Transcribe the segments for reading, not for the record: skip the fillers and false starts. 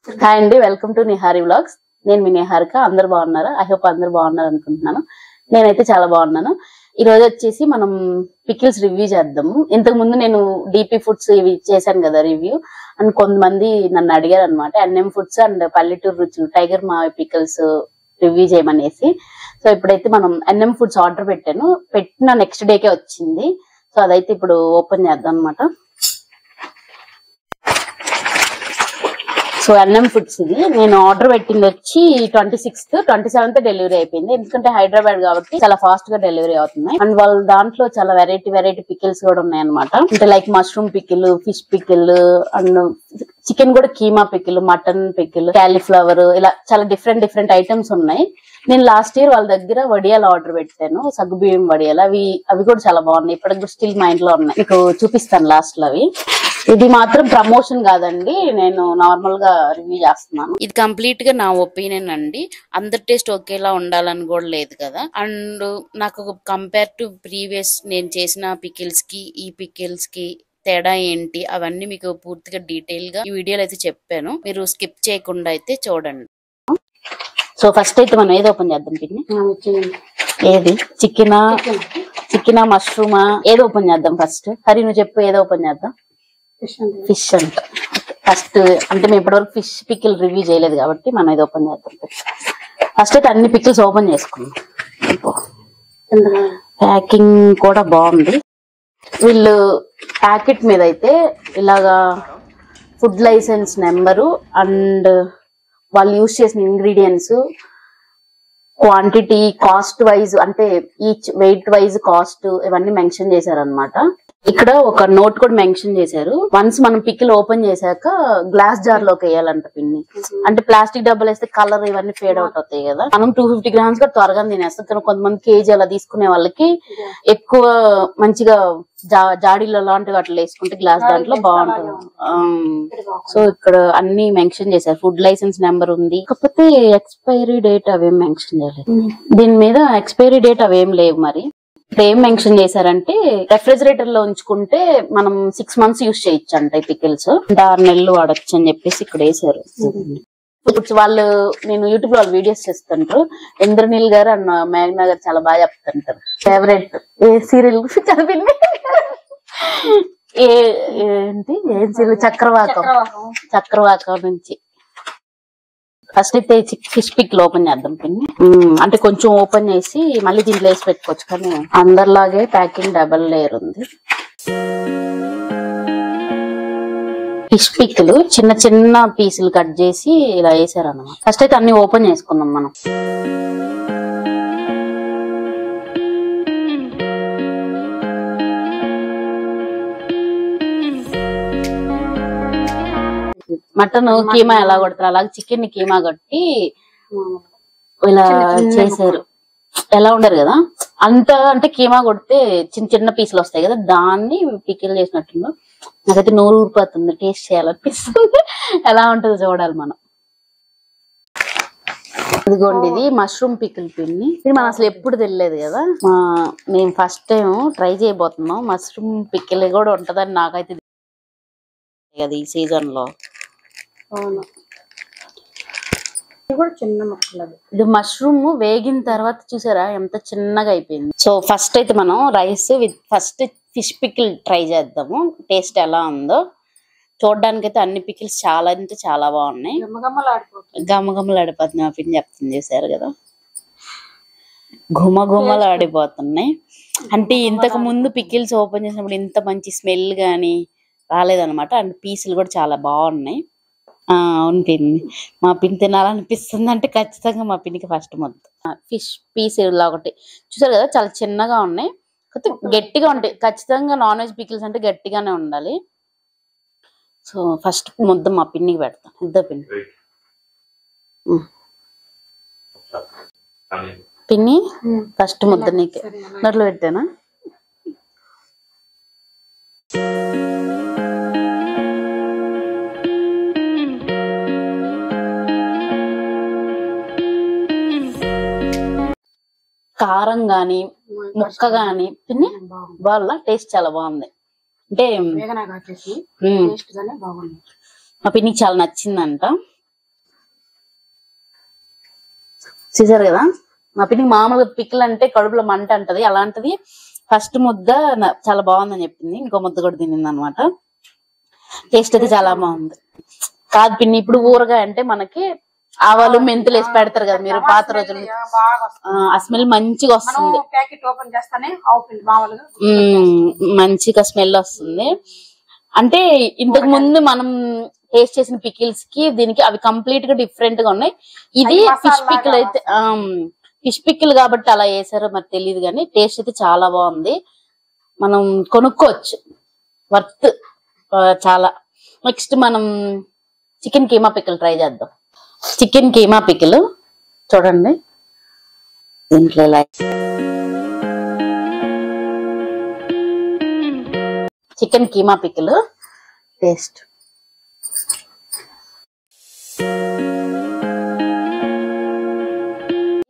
Hi అండి, welcome to Nihari vlogs. నేను మీ నిహారిక. అందరు బాగున్నారా? ఐ హోప్ అందరు బాగున్నారు అనుకుంటున్నాను. నేనైతే చాలా బాగున్నాను. ఈ రోజు వచ్చేసి మనం పికిల్స్ రివ్యూ చేద్దాము. ఇంతకు ముందు నేను డిపి ఫుడ్స్ ఇవి చేశాను కదా రివ్యూ, అండ్ కొంతమంది నన్ను అడిగారు అనమాట ఎన్ఎం ఫుడ్స్ అండ్ పల్లెటూరు రుచులు టైగర్ మావి పికిల్స్ రివ్యూ చేయమనేసి. సో ఇప్పుడైతే మనం ఎన్ఎం ఫుడ్స్ ఆర్డర్ పెట్టిన నెక్స్ట్ డేకే వచ్చింది. సో అదైతే ఇప్పుడు ఓపెన్ చేద్దాం అనమాట. సో ఎన్ఎం ఫుడ్స్ ఇది నేను ఆర్డర్ పెట్టింది వచ్చి 26th 27th డెలివరీ అయిపోయింది. ఎందుకంటే హైదరాబాద్ కాబట్టి చాలా ఫాస్ట్ గా డెలివరీ అవుతున్నాయి. అండ్ వాళ్ళ దాంట్లో చాలా వెరైటీ పికిల్స్ కూడా ఉన్నాయి అనమాట. అంటే like mushroom pickle, fish pickle, and chicken కూడా keema pickle, mutton pickle, cauliflower, ఇలా చాలా డిఫరెంట్ ఐటమ్స్ ఉన్నాయి. నేను లాస్ట్ ఇయర్ వాళ్ళ దగ్గర వడియాలు ఆర్డర్ పెట్టాను, సగ్గుబియ్యం వడియాలు. అవి కూడా చాలా బాగున్నాయి. ఇప్పటికి స్టిల్ మైండ్ లో ఉన్నాయి, మీకు చూపిస్తాను లాస్ట్ లో అవి. ఇది మాత్రం ప్రమోషన్ కాదండి, నేను నార్మల్ గా రివ్యూ చేస్తున్నాను. ఇది కంప్లీట్ గా నా ఒపీనియన్ అండి. అందరి టేస్ట్ ఒకేలా ఉండాలని కూడా లేదు కదా. అండ్ నాకు కంపేర్ టు ప్రీవియస్ నేను చేసిన పికిల్స్ కి ఈ పికిల్స్ కి తేడా ఏంటి అవన్నీ మీకు పూర్తిగా డీటెయిల్ గా ఈ వీడియోలో అయితే చెప్పాను. మీరు స్కిప్ చేయకుండా అయితే చూడండి. సో ఫస్ట్ అయితే మనం ఏది ఓపెన్ చేద్దాం పిన్ని? ఏది చికెనా మష్రూమా? ఏది ఓపెన్ చేద్దాం ఫస్ట్? హరి నువ్వు చెప్పు, ఏదో ఓపెన్ చేద్దాం? ఫిష్ అంట ఫస్ట్. అంటే మేము ఇప్పటివరకు ఫిష్ పికిల్ రివ్యూ చేయలేదు కాబట్టి మనం ఇది ఓపెన్ చేద్దాం. ఫస్ట్ అయితే అన్ని పికిల్స్ ఓపెన్ చేసుకున్నాం. ప్యాకింగ్ కూడా బాగుంది. వీళ్ళు ప్యాకెట్ మీద అయితే ఇలాగా ఫుడ్ లైసెన్స్ నెంబరు అండ్ వాళ్ళు యూజ్ చేసిన ఇంగ్రీడియంట్స్, క్వాంటిటీ, కాస్ట్ వైజ్, అంటే ఈచ్ వెయిట్ వైజ్ కాస్ట్ ఇవన్నీ మెన్షన్ చేశారనమాట. ఇక్కడ ఒక నోట్ కూడా మెన్షన్ చేశారు. వన్స్ మనం పికిల్ ఓపెన్ చేశాక గ్లాస్ జార్ లోకి వేయాలంట పిన్ని. అంటే ప్లాస్టిక్ డబ్బాలు వేస్తే కలర్ ఇవన్నీ ఫేడ్ అవుట్ అవుతాయి కదా. మనం 250 grams కూడా త్వరగా తినేస్తాం. కానీ కొంతమంది కేజీ అలా తీసుకునే వాళ్ళకి ఎక్కువ మంచిగా జాడీలో లాంటివి అట్లా వేసుకుంటే గ్లాస్ దాంట్లో బాగుంటుంది. సో ఇక్కడ అన్ని మెన్షన్ చేశారు. ఫుడ్ లైసెన్స్ నెంబర్ ఉంది, కాకపోతే ఎక్స్పైరీ డేట్ అవేం మెన్షన్ చేయలేదు. దీని మీద ఎక్స్పైరీ డేట్ అవేం లేవు. మరి ఏం మెన్షన్ చేశారంటే రెఫ్రిజిరేటర్ లో ఉంచుకుంటే మనం 6 months యూజ్ చేయొచ్చు అంట ఈ పికిల్స్. 6 నెలలు వాడచ్చు అని చెప్పేసి ఇక్కడ వేసారు. వాళ్ళు నేను యూట్యూబ్ లో వాళ్ళు వీడియోస్ చేస్తుంటారు. ఇంద్రనీల్ గారు అండ్ మేఘనా గారు చాలా బాగా చెప్తుంటారు. ఫేవరెట్ ఏ సీరియల్ చదివింది ఏంటి ఏం సీరియల్? చక్రవాకం నుంచి. ఫస్ట్ అయితే ఫిష్ పికిల్ ఓపెన్ చేద్దాం పిన్ని. అంటే కొంచెం ఓపెన్ చేసి మళ్ళీ దీంట్లో వేసి పెట్టుకోవచ్చు, కానీ అందరిలాగే ప్యాకింగ్ డబల్ లేయర్ ఉంది. ఫిష్ పికిల్ చిన్న పీసులు కట్ చేసి ఇలా వేసారు అన్నమాట. ఫస్ట్ అయితే అన్ని ఓపెన్ చేసుకుందాం మనం. మటన్ కీమా ఎలా కొడతారు అలాగే చికెన్ ని కీమా కొట్టి ఇలా చేశారు. ఎలా ఉండరు కదా అంత, అంటే కీమా కొడితే చిన్న పీసులు వస్తాయి కదా, దాన్ని పికిల్ చేసినట్టు. నాకైతే నోరు ఊరిపోతుంది, టేస్ట్ చేయాలనిపిస్తుంది. ఎలా ఉంటుందో చూడాలి మనం. ఇదిగోండి, ఇది మష్రూమ్ పికిల్ పిన్ని. ఇది మనం అసలు ఎప్పుడు తెలియలేదు కదా, మేము ఫస్ట్ టైం ట్రై చేయబోతున్నాం. మష్రూమ్ పికిల్ కూడా ఉంటదని నాకైతే కదా ఈ సీజన్ లో. ఇది మష్రూమ్ వేగిన తర్వాత చూసారా ఎంత చిన్నగా అయిపోయింది. సో ఫస్ట్ అయితే మనం rice with first fish pickle try చేద్దాము, టేస్ట్ ఎలా ఉందో చూడడానికి. అయితే అన్ని పికిల్స్ చాలా అంటే చాలా బాగున్నాయి. గమగమలాడిపోతుంది మా పిన్ని చెప్తుంది, చూసారు కదా, గుమగుమలాడిపోతున్నాయి. అంటే ఇంతకు ముందు పికిల్స్ ఓపెన్ చేసినప్పుడు ఇంత మంచి స్మెల్ గానీ రాలేదనమాట. అండ్ పీసులు కూడా చాలా బాగున్నాయి. అవును పిన్ని, మా పిన్ని తినాలనిపిస్తుంది అంటే ఖచ్చితంగా మా పిన్నికి ఫస్ట్ ముద్ద. ఫిష్ పీస్ ఇలా ఒకటి చూసారు కదా, చాలా చిన్నగా ఉన్నాయి, గట్టిగా ఉంటాయి. ఖచ్చితంగా నాన్ వెజ్ పికిల్స్ అంటే గట్టిగానే ఉండాలి. సో ఫస్ట్ ముద్ద మా పిన్నికి పెడతాను. ఇద్దరు పిన్ని ఫస్ట్ ముద్ద నీకే నోట్లో పెట్టానా. కారం గాని ముక్క గాని పిన్ని వాళ్ళ టేస్ట్ చాలా బాగుంది. అంటే మా పిన్నికి చాలా నచ్చిందంట. చూసారు కదా, మా పిన్నికి మామూలుగా పికిల్ అంటే కడుపులో మంట అంటది, అలాంటిది ఫస్ట్ ముద్ద చాలా బాగుందని చెప్పింది, ఇంకో ముద్ద కూడా తినింది అనమాట. టేస్ట్ అయితే చాలా బాగుంది. కాదు పిన్ని, ఇప్పుడు ఊరగాయ అంటే మనకి ఆవాలు మెంతులు వేసి పెడతారు కదా మీరు పాత రోజులు, ఆ స్మెల్ మంచిగా వస్తుంది, మంచిగా స్మెల్ వస్తుంది. అంటే ఇంతకు ముందు మనం టేస్ట్ చేసిన పికిల్స్ కి దీనికి అవి కంప్లీట్ గా డిఫరెంట్ గా ఉన్నాయి. ఇది ఫిష్ పికిల్ అయితే ఫిష్ పికిల్ కాబట్టి అలా వేసారో మరి తెలియదు, కానీ టేస్ట్ అయితే చాలా బాగుంది. మనం కొనుక్కోవచ్చు, వర్త్ చాలా. నెక్స్ట్ మనం చికెన్ కీమా పికిల్ ట్రై చేద్దాం. చికెన్ కీమా పికిల్ చూడండి, దీంట్లో ఇలా చికెన్ కీమా పికిల్ టేస్ట్.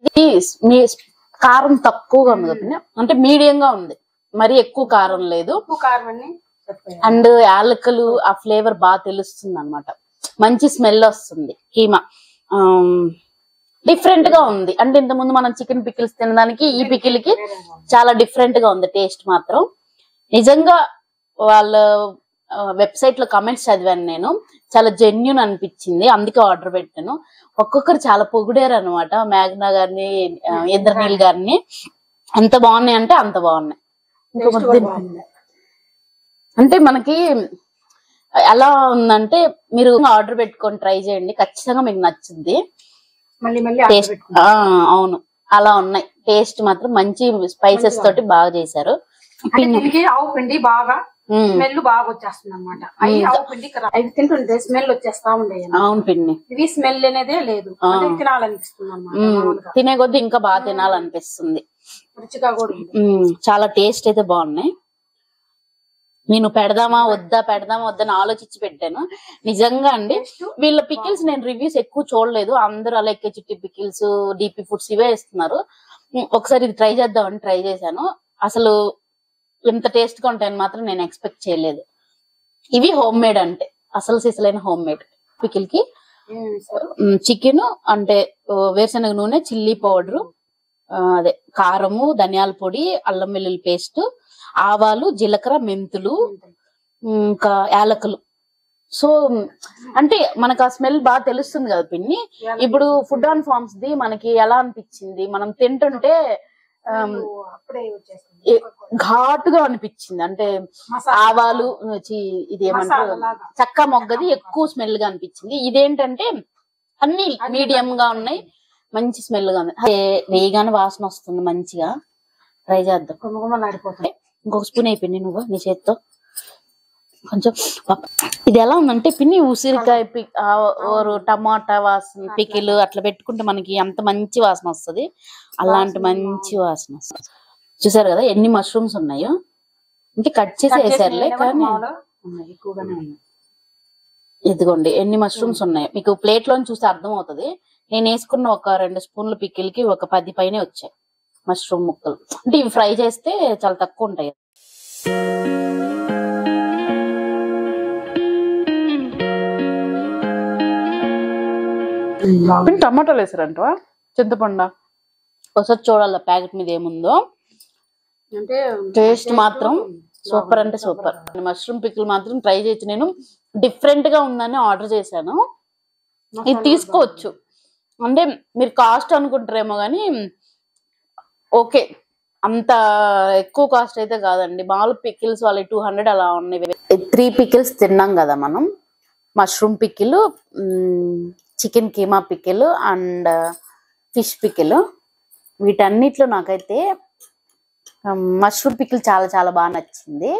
ఇది మీ కారం తక్కువగా ఉంది కదా, అంటే మీడియం గా ఉంది, మరి ఎక్కువ కారం లేదు. అండ్ యాలకులు ఆ ఫ్లేవర్ బాగా తెలుస్తుంది అనమాట, మంచి స్మెల్ వస్తుంది. కీమా డిఫరెంట్ గా ఉంది, అంటే ఇంత ముందు మనం చికెన్ పికిల్స్ తినడానికి ఈ పికిల్ కి చాలా డిఫరెంట్ గా ఉంది. టేస్ట్ మాత్రం నిజంగా వాళ్ళ వెబ్సైట్ లో కమెంట్స్ చదివాను నేను, చాలా జెన్యూన్ అనిపించింది, అందుకే ఆర్డర్ పెట్టాను. ఒక్కొక్కరు చాలా పొగిడారు అనమాట, మేఘనా గారిని, ఇంద్రనీల్ గారిని. ఎంత బాగున్నాయి అంటే అంత బాగున్నాయి. అంటే మనకి ఎలా ఉందంటే మీరు ఆర్డర్ పెట్టుకొని ట్రై చేయండి, ఖచ్చితంగా మీకు నచ్చుద్ది. అవును, అలా ఉన్నాయి. టేస్ట్ మాత్రం మంచి స్పైసెస్ తోటి బాగా చేశారు. ఆవు పిండి బాగా స్మెల్ బాగా వచ్చేస్తుంది అనమాట, ఆవు పిండి అవి తింటుంటే స్మెల్ వచ్చేస్తా ఉండే. అవును పిండి, ఇది స్మెల్ అనేదే లేదు, తినాలనిపిస్తుంది అన్నమాట. తినే కొద్ది ఇంకా బాగా తినాలనిపిస్తుంది, రుచిగా కూడా చాలా టేస్ట్ అయితే బాగున్నాయి. నేను పెడదామా వద్దా అని ఆలోచించి పెట్టాను. నిజంగా అండి, వీళ్ళ పికిల్స్ నేను రివ్యూస్ ఎక్కువ చూడలేదు, అందరూ అలా ఎక్కే చిట్టి పికిల్స్, డిపి ఫుడ్స్ ఇవే ఇస్తున్నారు. ఒకసారి ఇది ట్రై చేద్దామని ట్రై చేశాను, అసలు ఇంత టేస్ట్ గా ఉంటాయని మాత్రం నేను ఎక్స్పెక్ట్ చేయలేదు. ఇవి హోమ్ మేడ్, అంటే అసలు సిసలైన హోమ్ మేడ్. పికిల్ కి చికెన్ అంటే వేరుశనగ నూనె, చిల్లీ పౌడరు, అదే కారము, ధనియాల పొడి, అల్లం వెల్లుల్లి పేస్ట్, ఆవాలు, జీలకర్ర, మెంతులు, ఇంకా యాలకులు. సో అంటే మనకు ఆ స్మెల్ బాగా తెలుస్తుంది కదా పిన్ని. ఇప్పుడు ఫుడ్ ఆన్ ఫార్మ్స్ ది మనకి ఎలా అనిపించింది, మనం తింటుంటే ఘాటుగా అనిపించింది, అంటే ఆవాలు ఇది ఏమంటారు చక్క మొగ్గది ఎక్కువ స్మెల్ గా అనిపించింది. ఇదేంటంటే అన్ని మీడియం గా ఉన్నాయి, మంచి స్మెల్ గా ఉంది. వేయగానే వాసన వస్తుంది మంచిగా. ట్రై చేద్దాం. ఇంకొక స్పూన్ అయిపోయింది నువ్వు నీ చేత్తో కొంచెం. ఇది ఎలా ఉందంటే పిన్ని, ఉసిరికాయ టమాటా వాసన పికిల్ అట్లా పెట్టుకుంటే మనకి అంత మంచి వాసన వస్తుంది, అలాంటి మంచి వాసన వస్తుంది. చూసారు కదా ఎన్ని మష్రూమ్స్ ఉన్నాయో, అంటే కట్ చేసి వేసారులే కానీ ఇదిగోండి ఎన్ని మష్రూమ్స్ ఉన్నాయో. మీకు ప్లేట్ లో చూస్తే అర్థం అవుతుంది. నేను వేసుకున్న ఒక 2 స్పూన్ల పికిల్ కి ఒక 10 పైనే వచ్చాయి మష్రూమ్ ముక్కలు. అంటే ఇవి ఫ్రై చేస్తే చాలా తక్కువ ఉంటాయి. టమాటాలు వేసారంట, చింతపండు ఒకసారి చూడాల ప్యాకెట్ మీద ఏముందో. అంటే టేస్ట్ మాత్రం సూపర్ అంటే సూపర్. మష్రూమ్ పికిల్ మాత్రం ట్రై చేయొచ్చు. నేను డిఫరెంట్ గా ఉందని ఆర్డర్ చేశాను, ఇది తీసుకోవచ్చు. అంటే మీరు కాస్ట్ అనుకుంటారేమో కానీ ఓకే, అంత ఎక్కువ కాస్ట్ అయితే కాదండి. మామూలు పికిల్స్ వాళ్ళ 200 అలా ఉన్నాయి. 3 పికిల్స్ తిన్నాం కదా మనం, mushroom pickle, chicken keema pickle and fish pickle. వీటన్నిటిలో నాకైతే మష్రూమ్ పికిల్ చాలా చాలా బాగా నచ్చింది.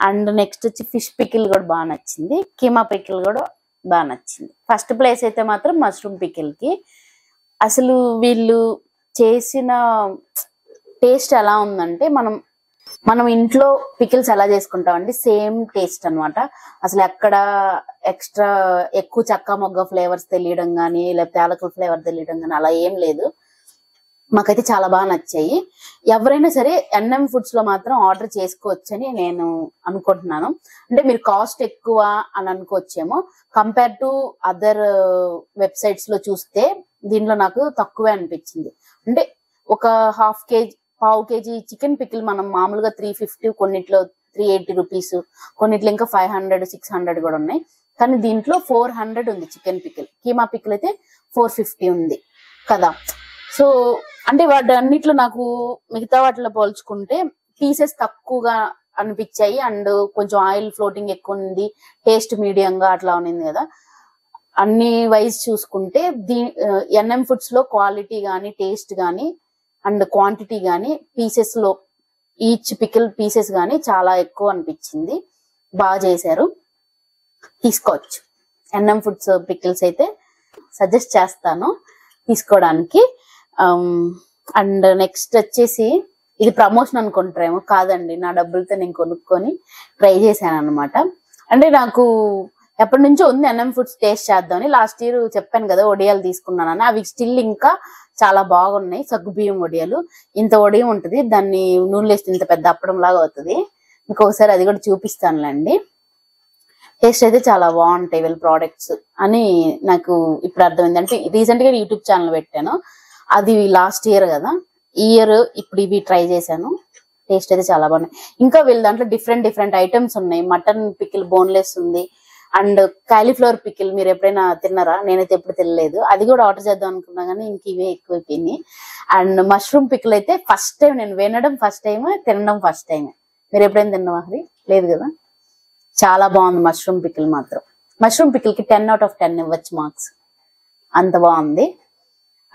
అండ్ నెక్స్ట్ వచ్చి ఫిష్ పికిల్ కూడా బాగా నచ్చింది, కీమా పికిల్ కూడా బాగా నచ్చింది. ఫస్ట్ ప్లేస్ అయితే మాత్రం మష్రూమ్ పికిల్ కి. అసలు వీళ్ళు చేసిన టేస్ట్ ఎలా ఉందంటే, మనం ఇంట్లో పికిల్స్ ఎలా చేసుకుంటామండి సేమ్ టేస్ట్ అనమాట. అసలు ఎక్కడ ఎక్స్ట్రా ఎక్కువ చక్క మొగ్గ ఫ్లేవర్స్ తెలియడం కానీ, లేకపోతే యాలకుల ఫ్లేవర్ తెలియడం కానీ అలా ఏం లేదు. మాకైతే చాలా బాగా నచ్చాయి. ఎవరైనా సరే ఎన్ఎం ఫుడ్స్ లో మాత్రం ఆర్డర్ చేసుకోవచ్చని నేను అనుకుంటున్నాను. అంటే మీరు కాస్ట్ ఎక్కువ అని అనుకోవచ్చేమో, కంపేర్ టు అదర్ వెబ్సైట్స్ లో చూస్తే దీనిలో నాకు తక్కువే అనిపించింది. అంటే ఒక పావు కేజీ చికెన్ పికిల్ మనం మామూలుగా 350, కొన్నిట్లో 380 రూపీస్, కొన్నిట్లో ఇంకా 500, 600 కూడా ఉన్నాయి. కానీ దీంట్లో 400 ఉంది చికెన్ పికిల్. కీమా పికిల్ అయితే 450 ఉంది కదా. సో అంటే వాటి అన్నిట్లో నాకు మిగతా వాటిలో పోల్చుకుంటే పీసెస్ తక్కువగా అనిపించాయి. అండ్ కొంచెం ఆయిల్ ఫ్లోటింగ్ ఎక్కువ ఉంది, టేస్ట్ మీడియంగా అట్లా ఉన్నింది కదా. అన్ని వైజ్ చూసుకుంటే ఎన్ఎం ఫుడ్స్ లో క్వాలిటీ గానీ, టేస్ట్ గానీ, అండ్ క్వాంటిటీ గానీ, పీసెస్ లో ఈచ్ పికిల్ పీసెస్ గానీ చాలా ఎక్కువ అనిపించింది. బాగా చేశారు, తీసుకోవచ్చు. ఎన్ఎం ఫుడ్స్ పికిల్స్ అయితే సజెస్ట్ చేస్తాను తీసుకోవడానికి. అండ్ నెక్స్ట్ వచ్చేసి ఇది ప్రమోషన్ అనుకుంటారేమో, కాదండి, నా డబ్బులతో నేను కొనుక్కొని ట్రై చేశాను అనమాట. అంటే నాకు ఎప్పటి నుంచో ఉంది ఎన్ఎం ఫుడ్స్ టేస్ట్ చేద్దామని. లాస్ట్ ఇయర్ చెప్పాను కదా వడియాలు తీసుకున్నానని, అవి స్టిల్ ఇంకా చాలా బాగున్నాయి. సగ్గుబియ్యం వడియాలు, ఇంత వడియం ఉంటుంది, దాన్ని నూనెలో వేస్తే ఇంత పెద్ద అప్పడం లాగా అవుతుంది. ఇంకొకసారి అది కూడా చూపిస్తానులేండి. టేస్ట్ అయితే చాలా బాగుంటాయి వీళ్ళ ప్రోడక్ట్స్ అని నాకు ఇప్పుడు అర్థమైంది. అంటే రీసెంట్ గా యూట్యూబ్ ఛానల్ పెట్టాను, అది లాస్ట్ ఇయర్ కదా. ఈ ఇయర్ ఇప్పుడు ఇవి ట్రై చేశాను, టేస్ట్ అయితే చాలా బాగున్నాయి. ఇంకా వీళ్ళ దాంట్లో డిఫరెంట్ ఐటమ్స్ ఉన్నాయి. మటన్ పికిల్ బోన్లెస్ ఉంది, అండ్ కాలీఫ్లవర్ పికిల్ మీరు ఎప్పుడైనా తిన్నారా? నేనైతే ఎప్పుడు తినలేదు, అది కూడా ఆర్డర్ చేద్దాం అనుకున్నా కానీ ఇంక ఇవే ఎక్కువైపోయినాయి. అండ్ మష్రూమ్ పికిల్ అయితే ఫస్ట్ టైం నేను వినడం, ఫస్ట్ టైం తినడం, ఫస్ట్ టైం. మీరు ఎప్పుడైనా తిన్నావా? అది లేదు కదా. చాలా బాగుంది మష్రూమ్ పికిల్ మాత్రం. మష్రూమ్ పికిల్ కి 10 out of 10 ఇవ్వచ్చు మార్క్స్, అంత బాగుంది.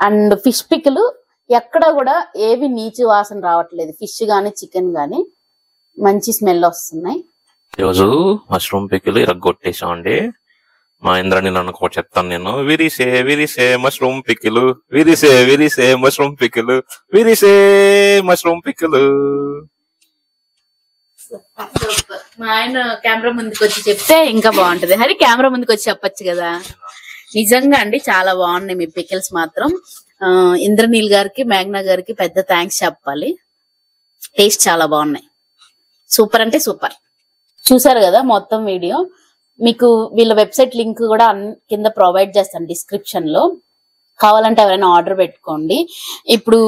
అండ్ ఫిష్ పికిల్ ఎక్కడ కూడా ఏవి నీచు వాసన రావట్లేదు. ఫిష్ గానీ, చికెన్ గానీ మంచి స్మెల్ వస్తున్నాయి. ఈరోజు మష్రూమ్ పికిల్ ఇరగొట్టేసామండి. మా ఇంద్రాని నన్ను కూడా చెప్తాను నేను, విరిసే మష్రూమ్ పికిల్, విరిసే మష్రూమ్ పికిల్, విరిసే మష్రూమ్ పికిల్. మా ఆయన కెమెరా ముందుకు వచ్చి చెప్తే ఇంకా బాగుంటది. హరి కెమెరా ముందుకు వచ్చి చెప్పొచ్చు కదా. నిజంగా అండి చాలా బాగున్నాయి మీ పికిల్స్ మాత్రం. ఇంద్రనీల్ గారికి, మేఘ్నా గారికి పెద్ద థ్యాంక్స్ చెప్పాలి. టేస్ట్ చాలా బాగున్నాయి, సూపర్ అంటే సూపర్. చూసారు కదా మొత్తం వీడియో. మీకు వీళ్ళ వెబ్సైట్ లింక్ కూడా కింద ప్రొవైడ్ చేస్తాను డిస్క్రిప్షన్ లో, కావాలంటే ఎవరైనా ఆర్డర్ పెట్టుకోండి. ఇప్పుడు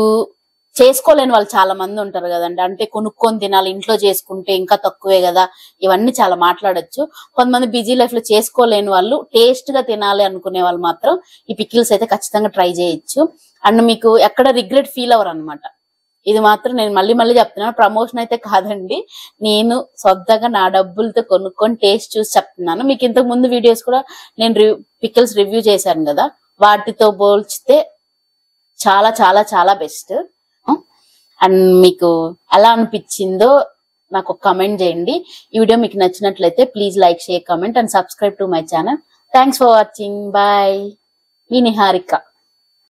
చేసుకోలేని వాళ్ళు చాలా మంది ఉంటారు కదండి, అంటే కొనుక్కొని తినాలి, ఇంట్లో చేసుకుంటే ఇంకా తక్కువే కదా, ఇవన్నీ చాలా మాట్లాడొచ్చు. కొంతమంది బిజీ లైఫ్ లో చేసుకోలేని వాళ్ళు, టేస్ట్ గా తినాలి అనుకునే వాళ్ళు మాత్రం ఈ పికిల్స్ అయితే ఖచ్చితంగా ట్రై చేయొచ్చు. అండ్ మీకు ఎక్కడ రిగ్రెట్ ఫీల్ అవ్వరు అనమాట. ఇది మాత్రం నేను మళ్ళీ చెప్తున్నాను, ప్రమోషన్ అయితే కాదండి, నేను సొంతంగా నా డబ్బులతో కొనుక్కొని టేస్ట్ చూసి చెప్తున్నాను. మీకు ఇంతకు ముందు వీడియోస్ కూడా నేను పికిల్స్ రివ్యూ చేశాను కదా, వాటితో పోల్చితే చాలా చాలా చాలా బెస్ట్. అండ్ మీకు ఎలా అనిపించిందో నాకు ఒక కమెంట్ చేయండి. ఈ వీడియో మీకు నచ్చినట్లయితే please like, share, comment and subscribe to my channel. Thanks for watching. Bye. మీ నిహారిక.